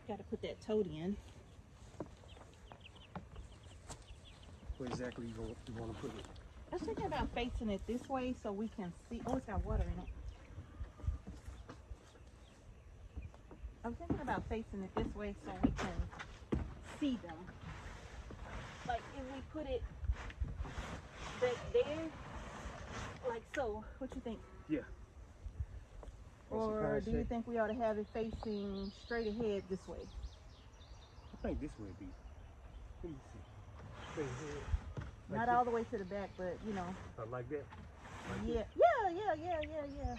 Got to put that tote in. Where exactly you want to put it? I was thinking about facing it this way so we can see. Oh, it's got water in it. I was thinking about facing it this way so we can see them. Like if we put it back there, like so. What you think? Yeah. Or do you think we ought to have it facing straight ahead this way? I think this would be. Let me see. Straight ahead. Like Not this? all the way to the back, but you know. Like that? Like Yeah, this? yeah.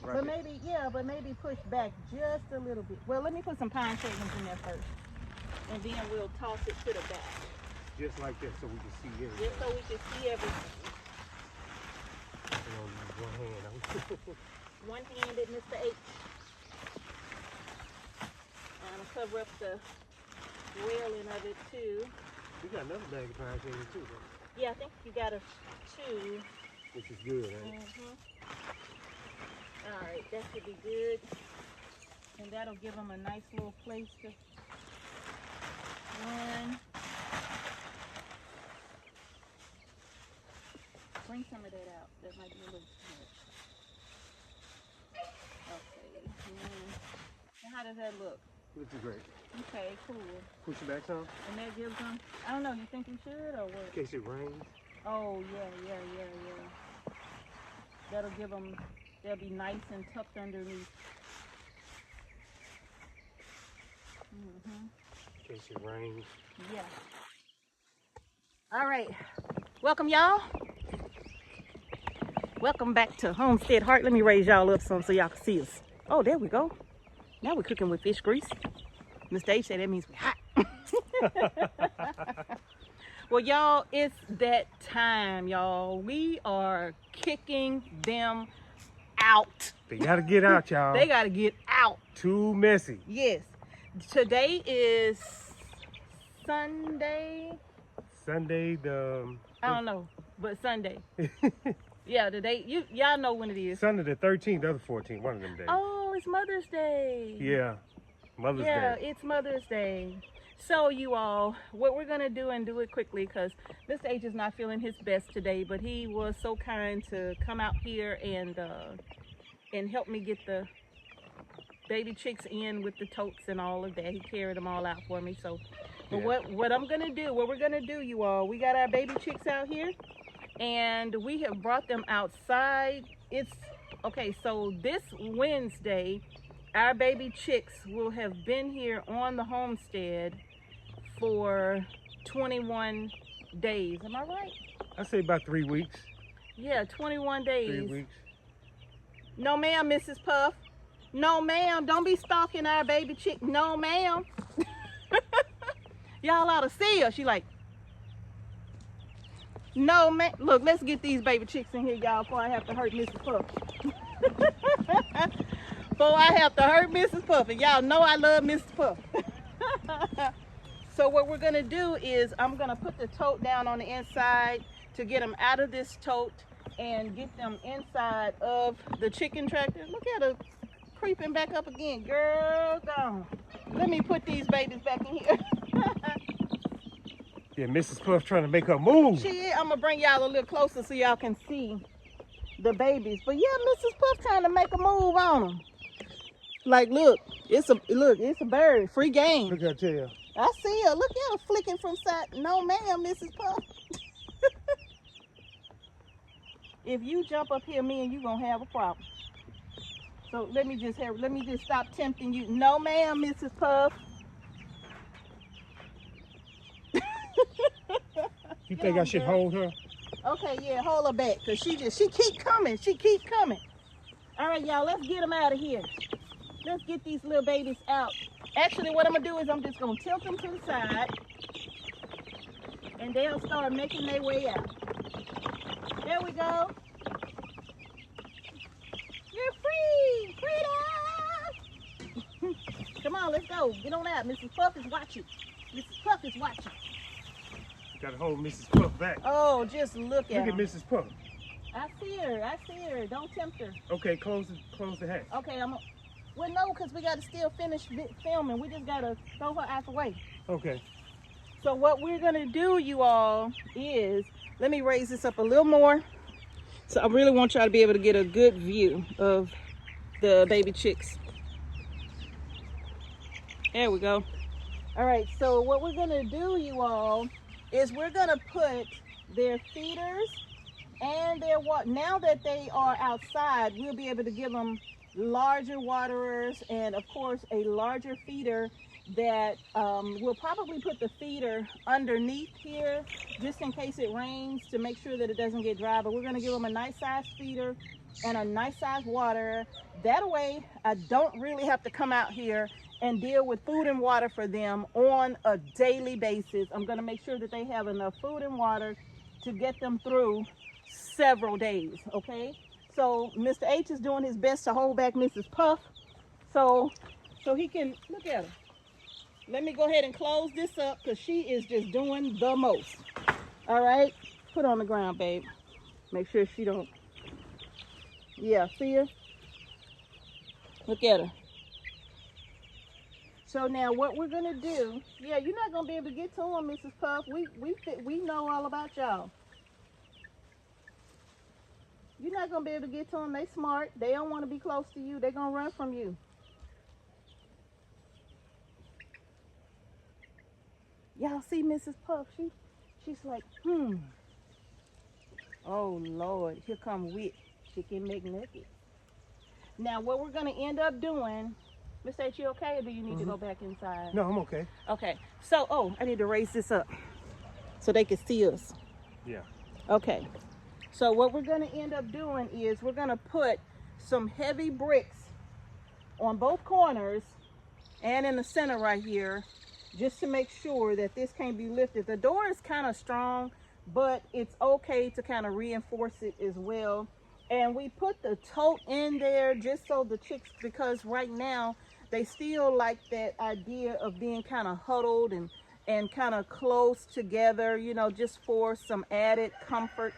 Right But there. maybe push back just a little bit. Well, let me put some pine shavings in there first, and then we'll toss it to the back. Just like that, so we can see everything. Just so we can see everything. One hand. One-handed, Mr. H. I'm gonna cover up the railing of it too. We got another bag of pine shavings too, though. Yeah, I think you got a two. Which is good, right? All right, that should be good, and that'll give them a nice little place to run. Bring some of that out. That might be a little too much. Okay. And how does that look? Looks great. Okay, cool. Push it back some? And that gives them, I don't know, you think we should or what? In case it rains. Oh, yeah. That'll give them, they'll be nice and tucked underneath. In case it rains. Yeah. All right. Welcome, y'all. Welcome back to Homestead Heart. Let me raise y'all up some so y'all can see us. Oh, there we go. Now we're cooking with fish grease. Mr. H said that means we're hot. Well, y'all, it's that time, y'all. We are kicking them out. They gotta get out, y'all. They gotta get out. Too messy. Yes. Today is Sunday. Sunday, the... I don't know, but Sunday. Yeah, the day, y'all know when it is. Sunday the 13th, the other 14th, one of them days. Oh, it's Mother's Day. Yeah, Mother's Day. Yeah, it's Mother's Day. So you all, what we're gonna do, and do it quickly because Mr. H is not feeling his best today, but he was so kind to come out here and help me get the baby chicks in with the totes and all of that. He carried them all out for me. So, but Yeah. what we're gonna do, you all, we got our baby chicks out here, and we have brought them outside. It's okay. So this Wednesday, our baby chicks will have been here on the homestead for 21 days. Am I right? I say about 3 weeks. Yeah, 21 days. 3 weeks. No, ma'am, Mrs. Puff. No, ma'am. Don't be stalking our baby chick. No, ma'am. Y'all ought to see her. She like, no, man. Look, let's get these baby chicks in here, y'all, before I have to hurt Mrs. Puff. Before I have to hurt Mrs. Puff. And y'all know I love Mrs. Puff. So what we're going to do is I'm going to put the tote down on the inside to get them out of this tote and get them inside of the chicken tractor. Look at her creeping back up again. Girl, gone. Let me put these babies back in here. Yeah, Mrs. Puff trying to make her move. She is. I'm going to bring y'all a little closer so y'all can see the babies. But yeah, Mrs. Puff trying to make a move on them. Like, look, it's a bird. Free game. Look at you. I see her. Look at her flicking from side. No, ma'am, Mrs. Puff. If you jump up here, me and you gonna have a problem. So let me just stop tempting you. No, ma'am, Mrs. Puff. You think I should hold her? Okay, yeah, hold her back, cause she keep coming. She keep coming. All right, y'all, let's get them out of here. Let's get these little babies out. Actually, what I'm gonna do is I'm just gonna tilt them to the side, and they'll start making their way out. There we go. You're free, freedom. Come on, let's go. Get on out. Mrs. Puff is watching. Mrs. Puff is watching. Gotta hold Mrs. Puff back. Oh, just look at her. Look at Mrs. Puff. I see her. Don't tempt her. Okay, close the hatch. Okay, Well, no, because we got to still finish filming. We just got to throw her out the way. Okay. So what we're going to do, you all, is, let me raise this up a little more. So I really want y'all to be able to get a good view of the baby chicks. There we go. All right, so what we're going to do, you all, is we're going to put their feeders and their water. Now that they are outside, we'll be able to give them larger waterers and, of course, a larger feeder that we'll probably put the feeder underneath here just in case it rains to make sure that it doesn't get dry. But we're going to give them a nice size feeder and a nice size water. That way, I don't really have to come out here and deal with food and water for them on a daily basis. I'm going to make sure that they have enough food and water to get them through several days, okay? So Mr. H is doing his best to hold back Mrs. Puff so he can, look at her. Let me go ahead and close this up because she is just doing the most. All right, put her on the ground, babe. Make sure she don't, yeah, see her? Look at her. So now what we're gonna do, yeah, you're not gonna be able to get to them, Mrs. Puff. We know all about y'all. You're not gonna be able to get to them. They smart. They don't want to be close to you. They're gonna run from you. Y'all see Mrs. Puff? She's like, oh Lord, here come Wit, Chicken McNuggets. Now what we're gonna end up doing, Mr. H, you okay, or do you need to go back inside? No, I'm okay. Okay. So, oh, I need to raise this up so they can see us. Yeah. Okay. So what we're going to end up doing is we're going to put some heavy bricks on both corners and in the center right here just to make sure that this can't be lifted. The door is kind of strong, but it's okay to kind of reinforce it as well. And we put the tote in there just so the chicks, because right now they still like that idea of being kind of huddled and kind of close together, you know, just for some added comfort,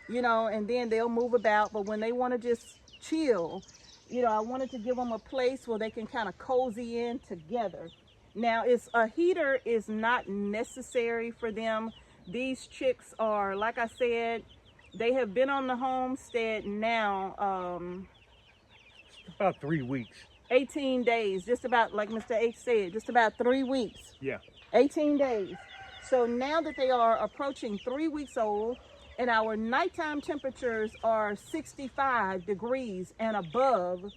you know, and then they'll move about. But when they want to just chill, you know, I wanted to give them a place where they can kind of cozy in together. Now, a heater is not necessary for them. These chicks are, like I said, they have been on the homestead now about 3 weeks. 18 days, just about, like Mr. H said, just about 3 weeks. Yeah. 18 days. So now that they are approaching 3 weeks old and our nighttime temperatures are 65 degrees and above,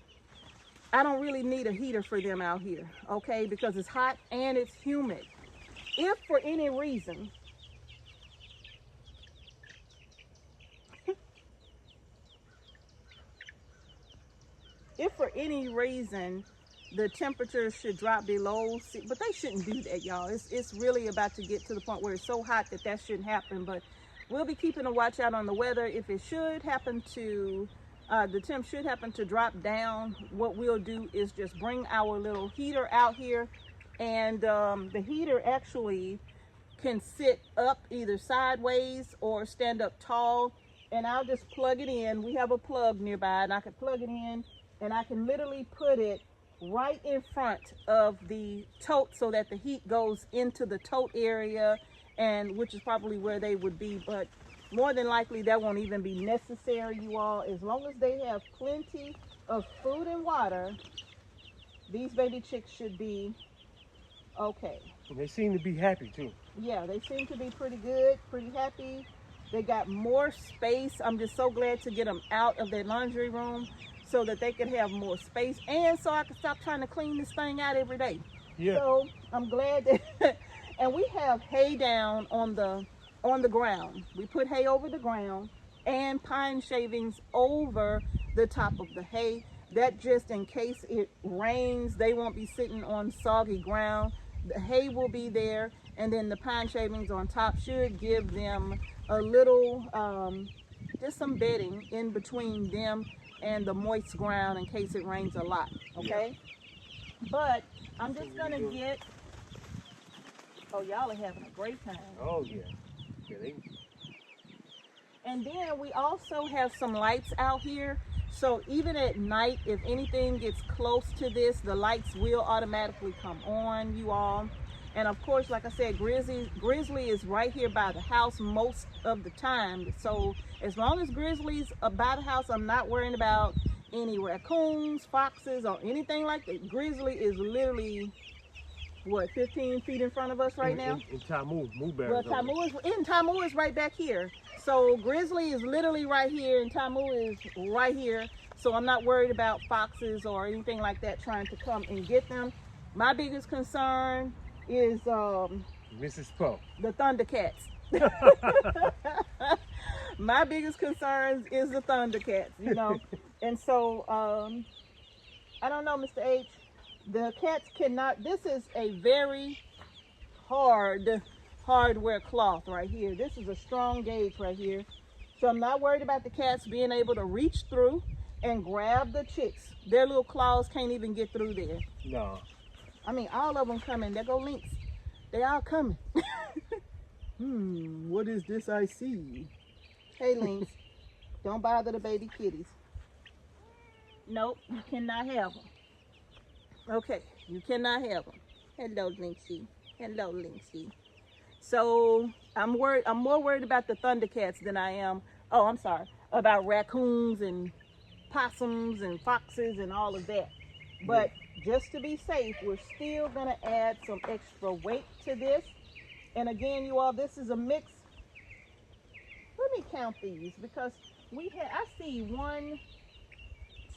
I don't really need a heater for them out here, okay? Because it's hot and it's humid. If for any reason, the temperature should drop below, but they shouldn't do that, y'all. It's really about to get to the point where it's so hot that shouldn't happen. But we'll be keeping a watch out on the weather. If it should happen to, the temp should happen to drop down, what we'll do is just bring our little heater out here. And the heater actually can sit up either sideways or stand up tall. And I'll just plug it in. We have a plug nearby and I can plug it in and I can literally put it right in front of the tote so that the heat goes into the tote area, and which is probably where they would be, but more than likely that won't even be necessary, you all. As long as they have plenty of food and water, these baby chicks should be okay. And they seem to be happy too. Yeah, they seem to be pretty good, pretty happy. They got more space. I'm just so glad to get them out of their laundry room so that they can have more space, and so I can stop trying to clean this thing out every day. Yeah. So I'm glad that, and we have hay down on the ground. We put hay over the ground and pine shavings over the top of the hay. That just in case it rains, they won't be sitting on soggy ground. The hay will be there, and then the pine shavings on top should give them a little, just some bedding in between them and the moist ground in case it rains a lot, okay? Yeah. But I'm just gonna get, oh, y'all are having a great time. Oh yeah. Yeah, and then we also have some lights out here So even at night, if anything gets close to this, the lights will automatically come on, you all. And of course, like I said, Grizzly is right here by the house most of the time. So as long as Grizzly's by the house, I'm not worrying about any raccoons, foxes, or anything like that. Grizzly is literally, what, 15 feet in front of us right now? In Tamu, well, Tamu is right back here. So Grizzly is literally right here, and Tamu is right here. So I'm not worried about foxes or anything like that trying to come and get them. My biggest concern is Mrs. Puff. the Thundercats. My biggest concern is the Thundercats, you know. And so I don't know, Mr. H. The cats cannot. This is a very hardware cloth right here. This is a strong gauge right here. So I'm not worried about the cats being able to reach through and grab the chicks. Their little claws can't even get through there. No. I mean, all of them coming. There go Lynx. They all coming. What is this I see? Hey, Lynx. Don't bother the baby kitties. Nope, you cannot have them. Okay, you cannot have them. Hello, Lynxie. Hello, Lynxie. So I'm more worried about the Thundercats than I am. Oh, I'm sorry. About raccoons and possums and foxes and all of that. But just to be safe, we're still gonna add some extra weight to this. And again, you all, this is a mix. Let me count these because I see 1,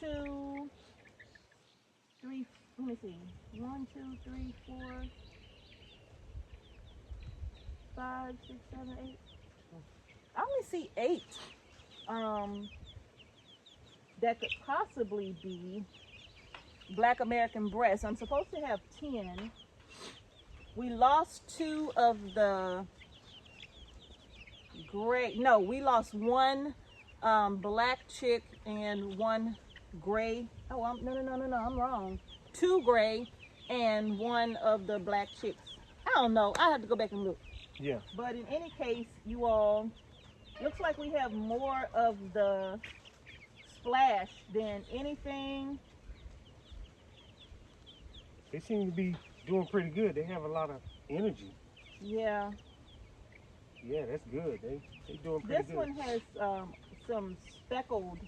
2, 3. Let me see. 1, 2, 3, 4, 5, 6, 7, 8. I only see 8 that could possibly be Black American breasts. I'm supposed to have 10. We lost 2 of the gray. No, we lost 1 black chick and 1 gray. Oh, no, I'm wrong. 2 gray and 1 of the black chicks. I don't know. I have to go back and look. Yeah. But in any case, you all, looks like we have more of the splash than anything. They seem to be doing pretty good. They have a lot of energy. Yeah. Yeah, that's good. They doing pretty good. This one has some speckled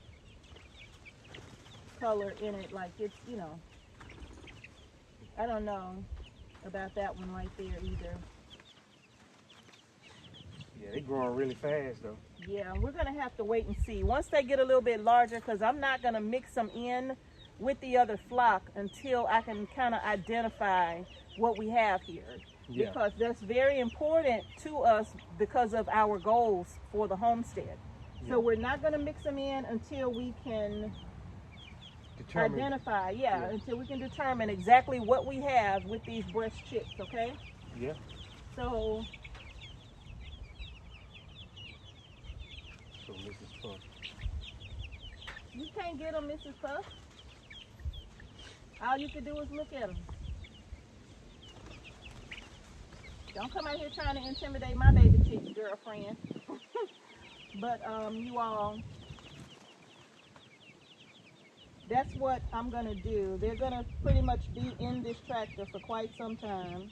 color in it, like it's, you know, I don't know about that one right there either. Yeah, they growing really fast though. Yeah, we're gonna have to wait and see. Once they get a little bit larger, because I'm not gonna mix them in with the other flock until I can kind of identify what we have here. Yeah. Because that's very important to us because of our goals for the homestead. Yeah. So we're not gonna mix them in until we can identify, until we can determine exactly what we have with these breast chicks, okay? Yeah. So Mrs. Puff. You can't get them, Mrs. Puff. All you can do is look at them. Don't come out here trying to intimidate my baby chick, girlfriend. But you all, that's what I'm gonna do. They're gonna pretty much be in this tractor for quite some time.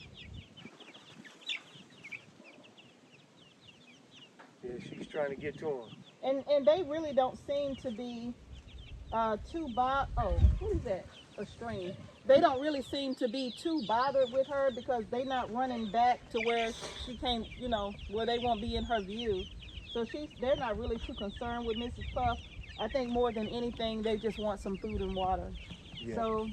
Yeah, she's trying to get to them. And they really don't seem to be too what is that? A string. They don't really seem to be too bothered with her because they're not running back to where she can't, you know, where they won't be in her view. So they're not really too concerned with Mrs. Puff. I think more than anything, they just want some food and water. Yeah. So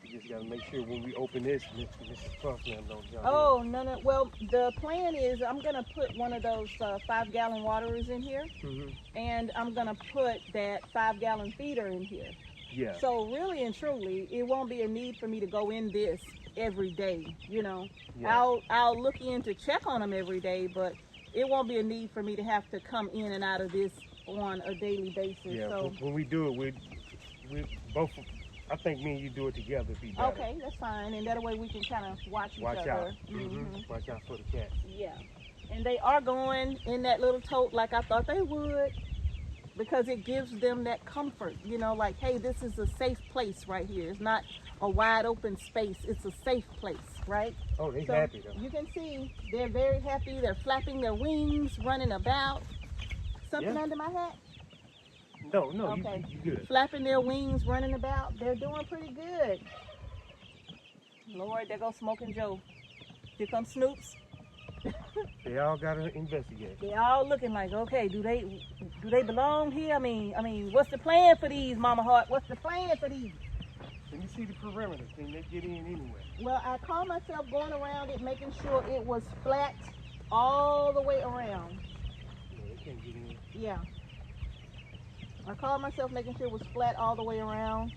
you just gotta make sure when we open this, Mrs. Puff don't jump in. No. Well, the plan is I'm gonna put one of those 5-gallon waterers in here, and I'm gonna put that 5-gallon feeder in here. Yeah. So really and truly, it won't be a need for me to go in this every day. You know, yeah. I'll look in to check on them every day, but it won't be a need for me to have to come in and out of this on a daily basis. Yeah. So when we do it, we both. I think me and you do it together. Be better. Okay, that's fine, and that way we can kind of watch each other. Out. Watch out for the cats. Yeah, and they are going in that little tote like I thought they would. because it gives them that comfort, you know, like, hey, this is a safe place right here. It's not a wide open space. It's a safe place, right? Oh, they So happy though. you can see they're very happy. They're flapping their wings, running about. Something Yeah. under my hat? No, Okay. you good. Flapping their wings, running about. They're doing pretty good. Lord, there goes Smoking Joe. Here comes Snoops. They all gotta investigate. They all looking like, okay, do they belong here? I mean, what's the plan for these, Mama Hart? What's the plan for these? Let me see the perimeter. Can they get in anyway? Well, I caught myself going around it, making sure it was flat all the way around. No, they can't get in. Yeah. I caught myself making sure it was flat all the way around.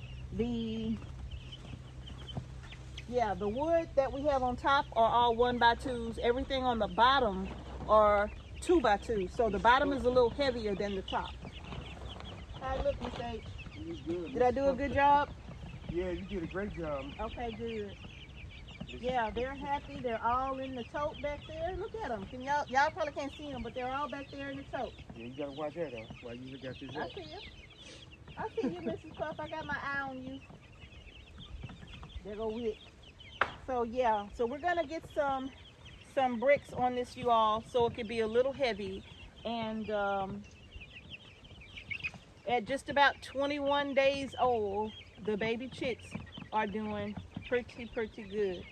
The wood that we have on top are all 1x2s. Everything on the bottom are 2x2s. So the bottom is a little heavier than the top. How look, Miss H? You good. Did I do a good job? Yeah, you did a great job. Okay, good. Yeah, they're happy. They're all in the tote back there. Look at them. Can y'all probably can't see them, but they're all back there in the tote. Yeah, you gotta watch that though. While you look at this. I see you. I see you, Mrs. Puff. I got my eye on you. There go Wick. So yeah, so we're gonna get some bricks on this, you all, so it could be a little heavy. And at just about 21 days old, the baby chicks are doing pretty good.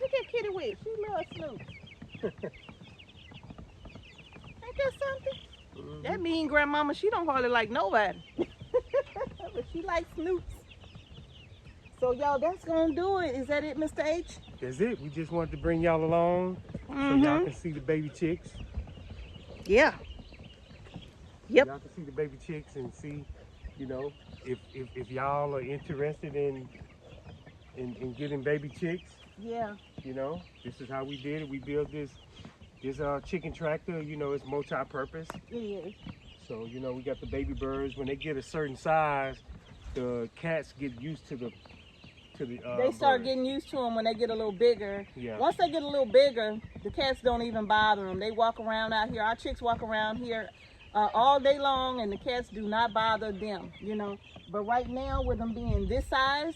Look at Kitty Wick. She loves Snoop. Ain't that something? Mm-hmm. That mean grandmama, she don't hardly like nobody. But she likes Snoops. So y'all, that's gonna do it. Is that it, Mr. H? That's it. We just wanted to bring y'all along so y'all can see the baby chicks. Yeah. Yep. Y'all can see the baby chicks and see, you know, if y'all are interested in getting baby chicks. Yeah. You know, this is how we did it. We built this chicken tractor. You know, it's multi-purpose. It is. So, you know, we got the baby birds. When they get a certain size, the cats get used to the they start birds. getting used to them when they get a little bigger. Yeah. Once they get a little bigger, the cats don't even bother them. They walk around out here. Our chicks walk around here all day long, and the cats do not bother them, you know. But right now, with them being this size,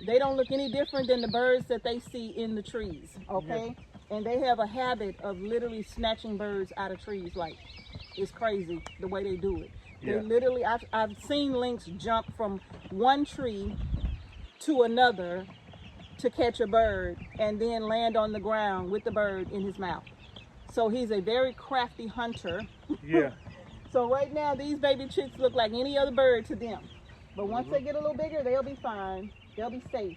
they don't look any different than the birds that they see in the trees, okay? Yeah. And they have a habit of literally snatching birds out of trees. Like, it's crazy the way they do it. Yeah. They literally, I've seen lynx jump from one tree to another to catch a bird and then land on the ground with the bird in his mouth. So he's a very crafty hunter. Yeah. So right now, these baby chicks look like any other bird to them. But once they get a little bigger, they'll be fine. They'll be safe.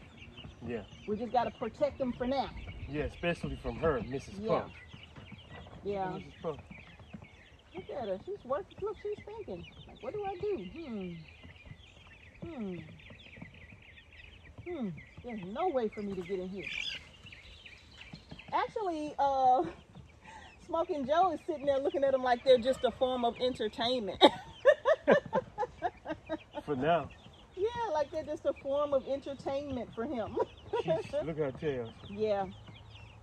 Yeah. We just got to protect them for now. Yeah, especially from her, Mrs. Puff. Yeah. Mrs. Puff. Look at her. She's working. Look, she's thinking. Like, what do I do? There's no way for me to get in here. Actually, Smoking Joe is sitting there looking at them like they're just a form of entertainment. For now. Yeah, like they're just a form of entertainment for him. Look at her tail. Yeah.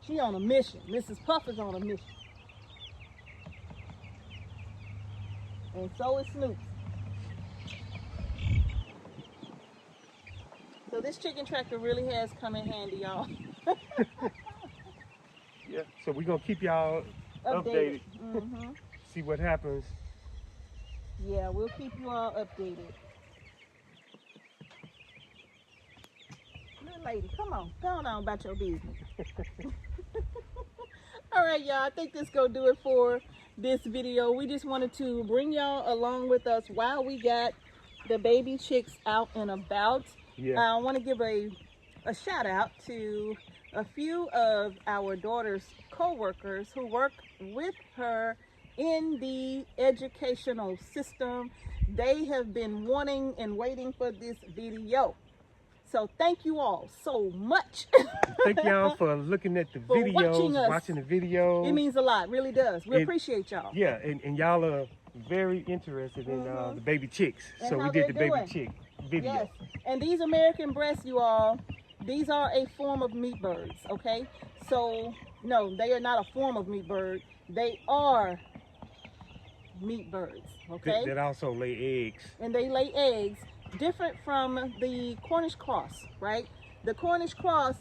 She on a mission. Mrs. Puff is on a mission. And so is Snoop. So this chicken tractor really has come in handy, y'all. Yeah, so we're going to keep y'all updated. See what happens. Yeah, we'll keep you all updated. Little lady, come on. Go on about your business. All right, y'all. I think this gonna do it for this video. We just wanted to bring y'all along with us while we got the baby chicks out and about. Yeah. I want to give a shout out to a few of our daughter's co-workers who work with her in the educational system. They have been wanting and waiting for this video. So thank you all so much. Thank y'all for looking at the videos, watching the videos. It means a lot, really does. We appreciate y'all. Yeah, and y'all are very interested in the baby chicks. And so we did the baby chick video. Yes, and these American breasts, you all, these are a form of meat birds, okay? So, no, they are not a form of meat bird. They are meat birds, okay? That also lay eggs. And they lay eggs, different from the Cornish cross, right? The Cornish cross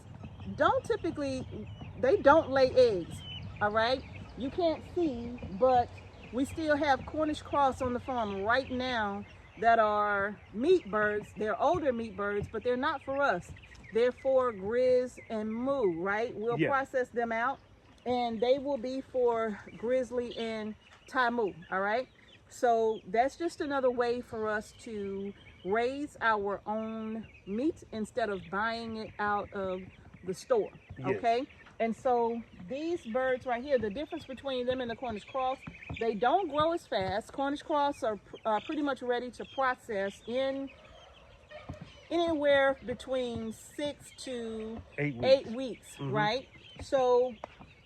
they don't lay eggs, all right? You can't see, but we still have Cornish cross on the farm right now that are meat birds. They're older meat birds, but they're not for us. They're for Grizz and Moo, right? We'll process them out, and they will be for Grizzly and Moo, all right? So that's just another way for us to raise our own meat instead of buying it out of the store, okay? And so these birds right here, the difference between them and the Cornish cross, they don't grow as fast. Cornish cross are pretty much ready to process in anywhere between 6 to 8 weeks, right? So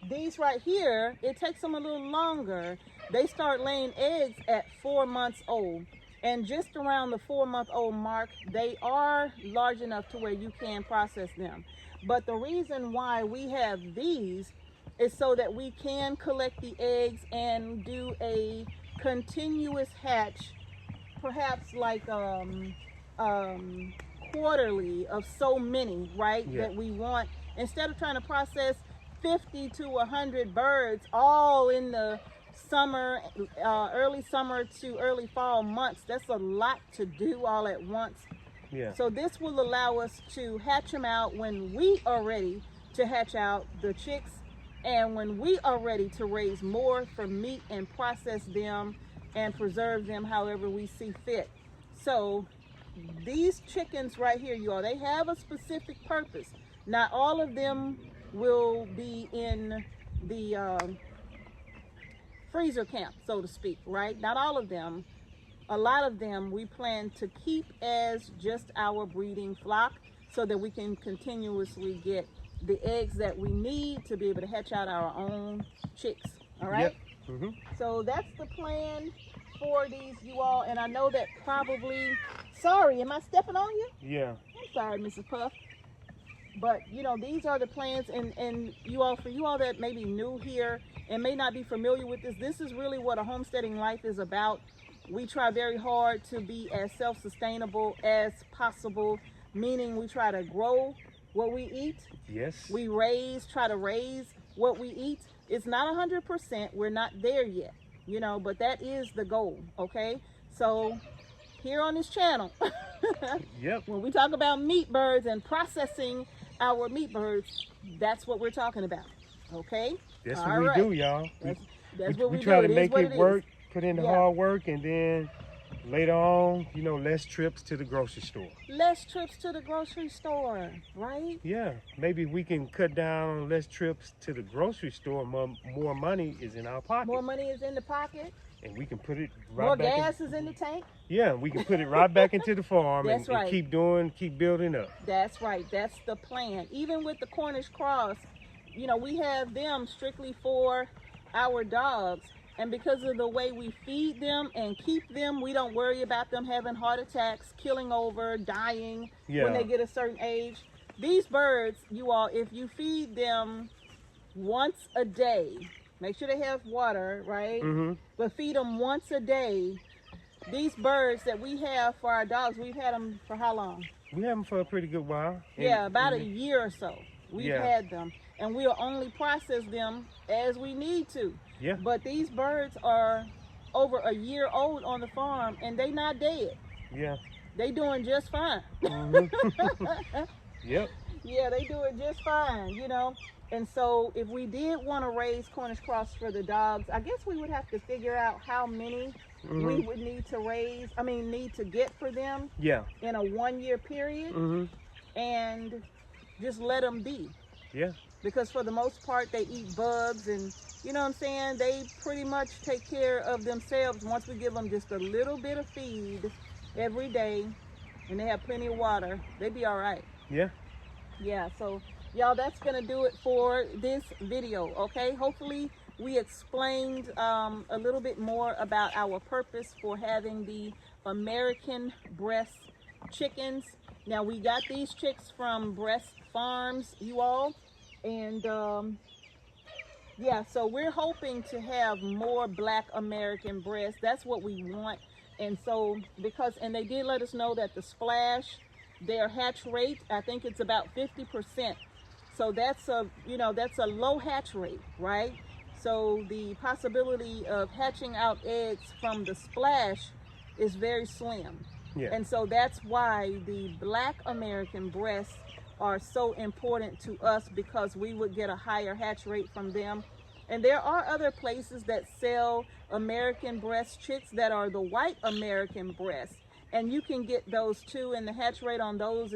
these right here, it takes them a little longer. They start laying eggs at 4 months old. And just around the 4-month-old mark, they are large enough to where you can process them. But the reason why we have these is so that we can collect the eggs and do a continuous hatch, perhaps like quarterly of so many, right? That we want, instead of trying to process 50 to 100 birds all in the summer, early summer to early fall months. That's a lot to do all at once. So this will allow us to hatch them out when we are ready to hatch out the chicks, and when we are ready to raise more for meat and process them and preserve them however we see fit. So these chickens right here, you all, they have a specific purpose. Not all of them will be in the freezer camp, so to speak, right? Not all of them. A lot of them we plan to keep as just our breeding flock so that we can continuously get the eggs that we need to be able to hatch out our own chicks, all right? So that's the plan for these, you all. And I know that probably, sorry, am I stepping on you? I'm sorry, Mrs. Puff. But you know, these are the plans, and you all, for you all that may be new here and may not be familiar with this is really what a homesteading life is about. We try very hard to be as self-sustainable as possible, meaning we try to grow what we eat. We try to raise what we eat. It's not 100%, we're not there yet, you know, but that is the goal, okay? So here on this channel, when we talk about meat birds and processing our meat birds, that's what we're talking about, okay? That's what we do, y'all. That's what we try do. to make it work, put in the hard work, and then later on, you know, less trips to the grocery store. Less trips to the grocery store, right? Maybe we can cut down less trips to the grocery store. More money is in our pocket. More money is in the pocket. And we can put it right more back. More gas is in the tank. We can put it right back into the farm and keep building up. That's right. That's the plan. Even with the Cornish cross, you know, we have them strictly for our dogs. And because of the way we feed them and keep them, we don't worry about them having heart attacks, killing over, dying when they get a certain age. These birds, you all, if you feed them once a day, make sure they have water, right? But feed them once a day. These birds that we have for our dogs, we've had them for how long? We have them for a pretty good while. About a year or so. We've had them. And we'll only process them as we need to. But these birds are over a year old on the farm, and they not dead. They doing just fine. Yeah, they doing just fine, you know. And so if we did want to raise Cornish cross for the dogs, I guess we would have to figure out how many we would need to get for them in a 1-year period, and just let them be. Because for the most part, they eat bugs, and you know what I'm saying? They pretty much take care of themselves once we give them just a little bit of feed every day, and they have plenty of water. They be all right. So y'all, that's gonna do it for this video, okay? Hopefully we explained a little bit more about our purpose for having the American breast chickens. Now, we got these chicks from Breast Farms, you all, and Yeah, so we're hoping to have more Black American breasts. That's what we want. And so and they did let us know that the splash, their hatch rate, I think it's about 50%. So that's that's a low hatch rate, right? So the possibility of hatching out eggs from the splash is very slim. Yeah. And so that's why the Black American breasts are so important to us, because we would get a higher hatch rate from them. And there are other places that sell American breast chicks that are the white American breasts, and you can get those too, and the hatch rate on those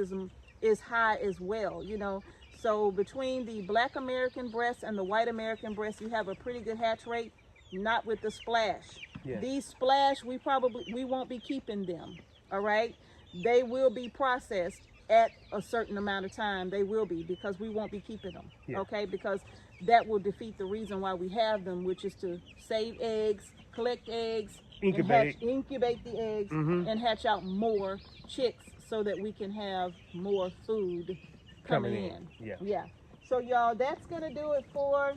is high as well, you know. So between the Black American breast and the white American breast, you have a pretty good hatch rate. Not with the splash. Yeah. These splash, we won't be keeping them. All right, they will be processed at a certain amount of time. They will be, because we won't be keeping them. Yeah. Okay, because that will defeat the reason why we have them, which is to save eggs, collect eggs, incubate the eggs, and hatch out more chicks so that we can have more food coming in. Yeah. So y'all, that's gonna do it for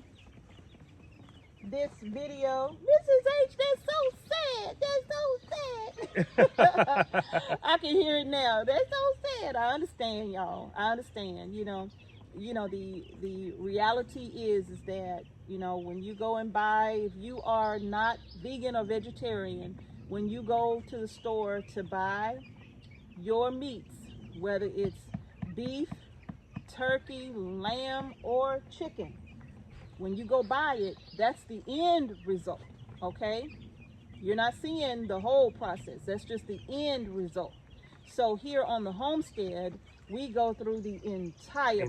this video. Mrs. H, that's so sad. That's so sad. I can hear it now. That's so sad. I understand, y'all. I understand. You know, the reality is that, you know, when you go and buy, if you are not vegan or vegetarian, when you go to the store to buy your meats, whether it's beef, turkey, lamb, or chicken, when you go buy it, that's the end result, okay? You're not seeing the whole process. That's just the end result. So here on the homestead, we go through the entire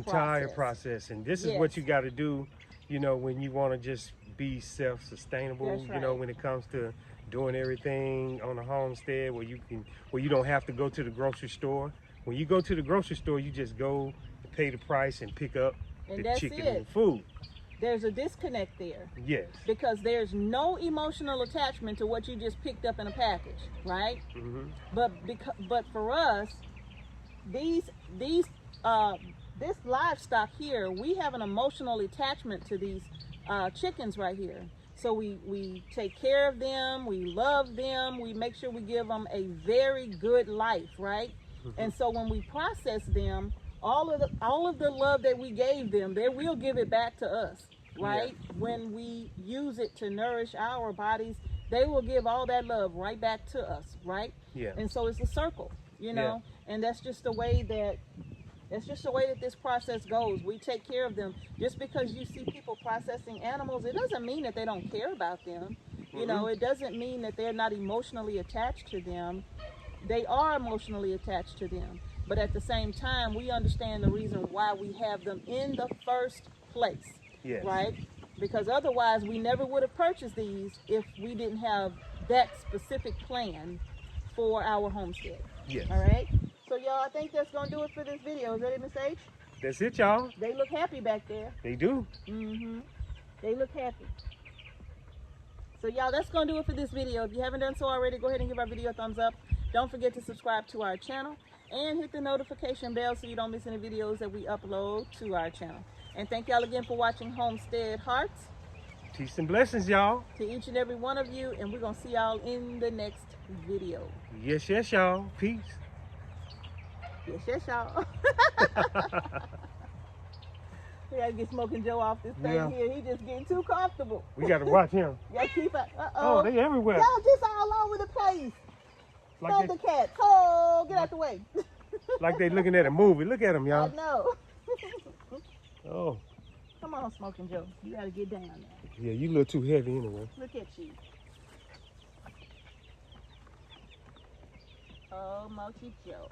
process. And this is what you got to do, you know, when you want to just be self-sustainable. That's right. You know, when it comes to doing everything on the homestead, where you don't have to go to the grocery store. When you go to the grocery store, you just go pay the price and pick up the chicken and food. There's a disconnect there. Yes. Because there's no emotional attachment to what you just picked up in a package, right? But for us, this livestock here, we have an emotional attachment to these chickens right here. So we take care of them, we love them, we make sure we give them a very good life, right? And so when we process them, all of the love that we gave them, they will give it back to us, right? Yeah. When we use it to nourish our bodies, they will give all that love right back to us, right? Yeah. And so it's a circle, you know, and that's just the way that this process goes. We take care of them. Just because you see people processing animals, it doesn't mean that they don't care about them. You know, it doesn't mean that they're not emotionally attached to them. They are emotionally attached to them. But at the same time, we understand the reason why we have them in the first place, right? Because otherwise, we never would have purchased these if we didn't have that specific plan for our homestead. Yes. All right? So, y'all, I think that's going to do it for this video. Is that it, Miss H? That's it, y'all. They look happy back there. They do. They look happy. So, y'all, that's going to do it for this video. If you haven't done so already, go ahead and give our video a thumbs up. Don't forget to subscribe to our channel and hit the notification bell so you don't miss any videos that we upload to our channel. And thank y'all again for watching Homestead Hearts. Peace and blessings, y'all. To each and every one of you, and we're going to see y'all in the next video. Yes, y'all. Peace. Yes, y'all. We got to get Smoking Joe off this thing here. He just getting too comfortable. We got to watch him. Yeah, keep it. Oh, they everywhere. Y'all just all over the place. Like the cat. Oh, get out the way. Like they looking at a movie. Look at them, y'all. I know. Oh. Come on, Smoking Joe. You got to get down now. Yeah, you look too heavy anyway. Look at you. Oh, Mochi Joe.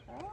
Oh.